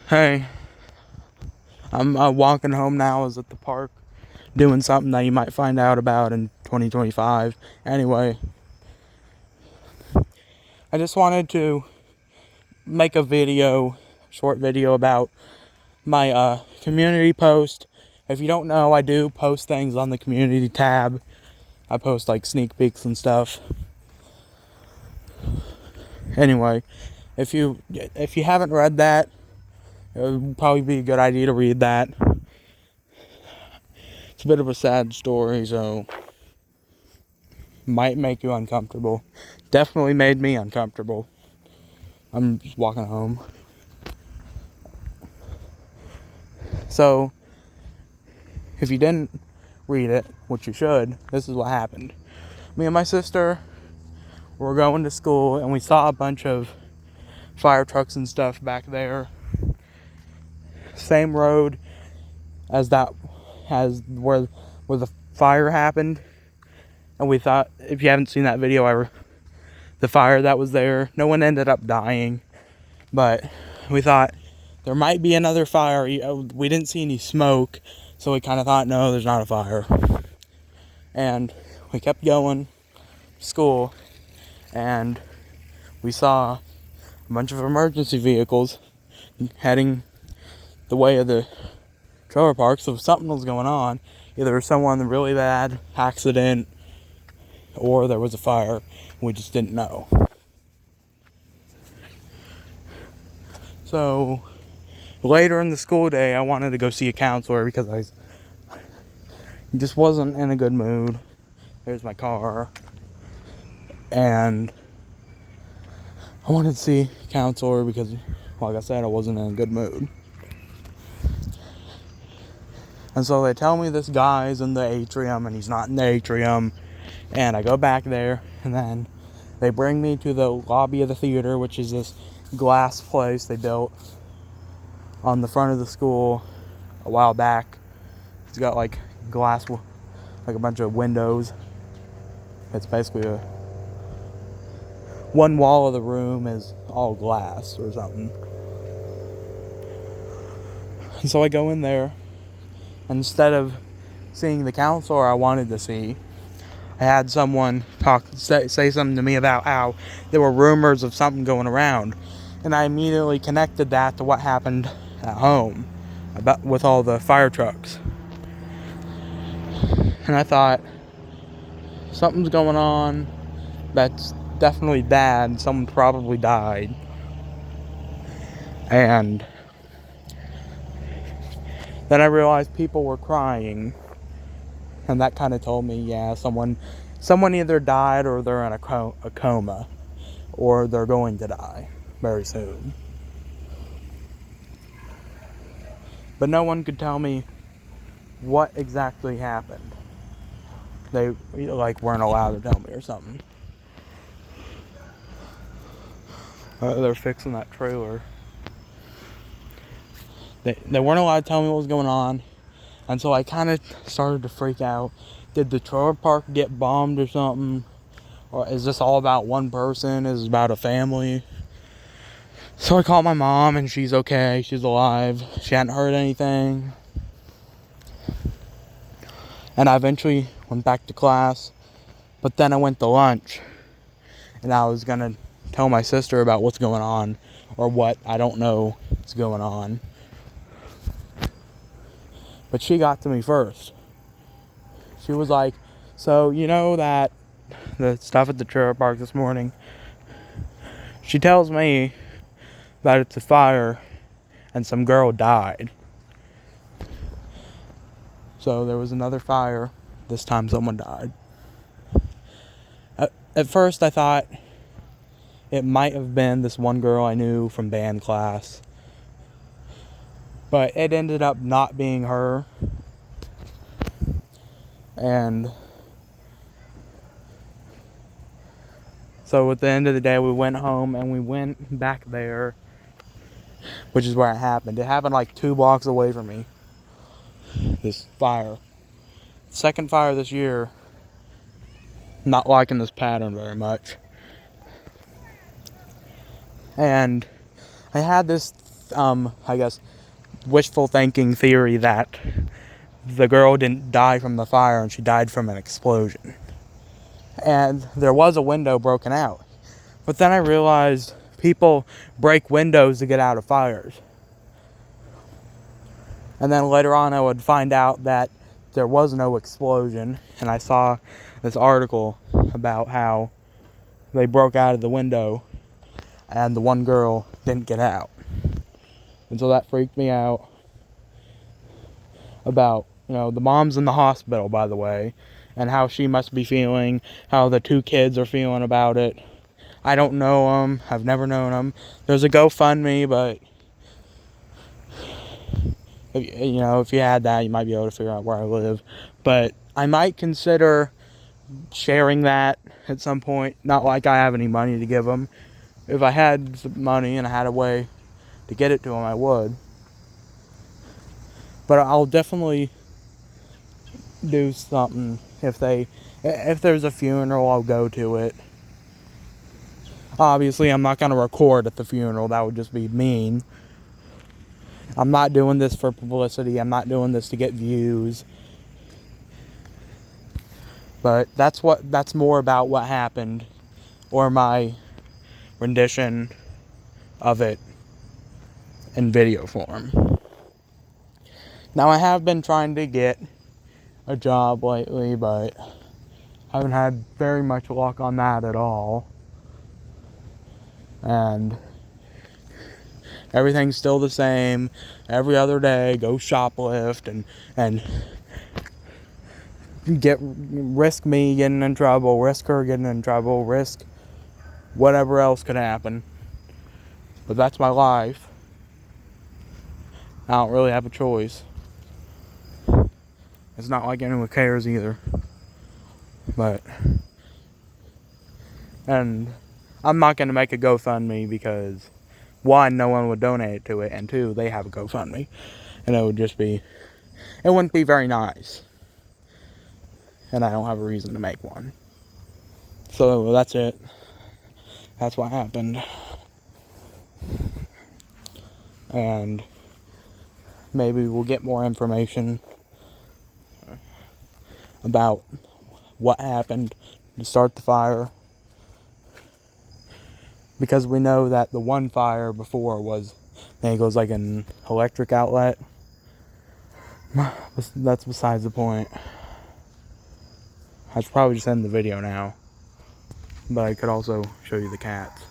Hey, I'm walking home now. I was at the park doing something that you might find out about in 2025. Anyway, I just wanted to make a short video about my community post. If you don't know, I do post things on the community tab. I post like sneak peeks and stuff. Anyway, if you haven't read that, it would probably be a good idea to read that. It's a bit of a sad story, so might make you uncomfortable. Definitely made me uncomfortable. I'm just walking home. So, if you didn't read it, which you should, this is what happened. Me and my sister were going to school and we saw a bunch of fire trucks and stuff back there. Same road as where the fire happened. And we thought, if you haven't seen that video, the fire that was there, no one ended up dying. But we thought there might be another fire. We didn't see any smoke, so we kind of thought, no, there's not a fire. And we kept going to school, and we saw a bunch of emergency vehicles heading the way of the trailer park. So something was going on. Either someone in a really bad accident or there was a fire. We just didn't know. So later in the school day, I wanted to go see a counselor because I just wasn't in a good mood. There's my car. And I wanted to see a counselor because, like I said, I wasn't in a good mood. And so they tell me this guy's in the atrium and he's not in the atrium. And I go back there, and then they bring me to the lobby of the theater, which is this glass place they built on the front of the school a while back. It's got like glass, like a bunch of windows. It's basically one wall of the room is all glass or something. And so I go in there, and instead of seeing the counselor I wanted to see, I had someone say something to me about how there were rumors of something going around. And I immediately connected that to what happened at home with all the fire trucks. And I thought, something's going on that's definitely bad. Someone probably died. And then I realized people were crying. And that kind of told me, yeah, someone either died or they're in a coma. Or they're going to die very soon. But no one could tell me what exactly happened. They weren't allowed to tell me or something. They're fixing that trailer. They weren't allowed to tell me what was going on. And so I kind of started to freak out. Did the trailer park get bombed or something? Or is this all about one person? Is it about a family? So I called my mom and she's okay. She's alive. She hadn't heard anything. And I eventually went back to class. But then I went to lunch. And I was going to tell my sister about what's going on. Or what I don't know is going on. But she got to me first. She was like, so you know that the stuff at the trailer park this morning? She tells me that it's a fire and some girl died. So there was another fire. This time someone died. At first I thought it might have been this one girl I knew from band class. But it ended up not being her. And so at the end of the day, we went home and we went back there, which is where it happened. It happened like 2 blocks away from me. This fire. Second fire this year. Not liking this pattern very much. And I had this I guess, wishful thinking theory that the girl didn't die from the fire and she died from an explosion. And there was a window broken out. But then I realized people break windows to get out of fires. And then later on I would find out that there was no explosion. And I saw this article about how they broke out of the window and the one girl didn't get out. And so that freaked me out about, the mom's in the hospital, by the way, and how she must be feeling, how the two kids are feeling about it. I don't know them. I've never known them. There's a GoFundMe, but if you had that, you might be able to figure out where I live. But I might consider sharing that at some point. Not like I have any money to give them. If I had some money and I had a way to get it to them, I would. But I'll definitely do something. If there's a funeral, I'll go to it. Obviously, I'm not going to record at the funeral. That would just be mean. I'm not doing this for publicity. I'm not doing this to get views. But that's more about what happened, or my rendition of it in video form. Now, I have been trying to get a job lately, but I haven't had very much luck on that at all. And everything's still the same. Every other day, go shoplift and risk me getting in trouble, risk her getting in trouble, risk whatever else could happen. But that's my life. I don't really have a choice. It's not like anyone cares either. And I'm not going to make a GoFundMe because, one, no one would donate to it, and two, they have a GoFundMe. And it wouldn't be very nice. And I don't have a reason to make one. So that's it. That's what happened. And maybe we'll get more information about what happened to start the fire. Because we know that the one fire before goes like an electric outlet. That's besides the point. I should probably just end the video now. But I could also show you the cats.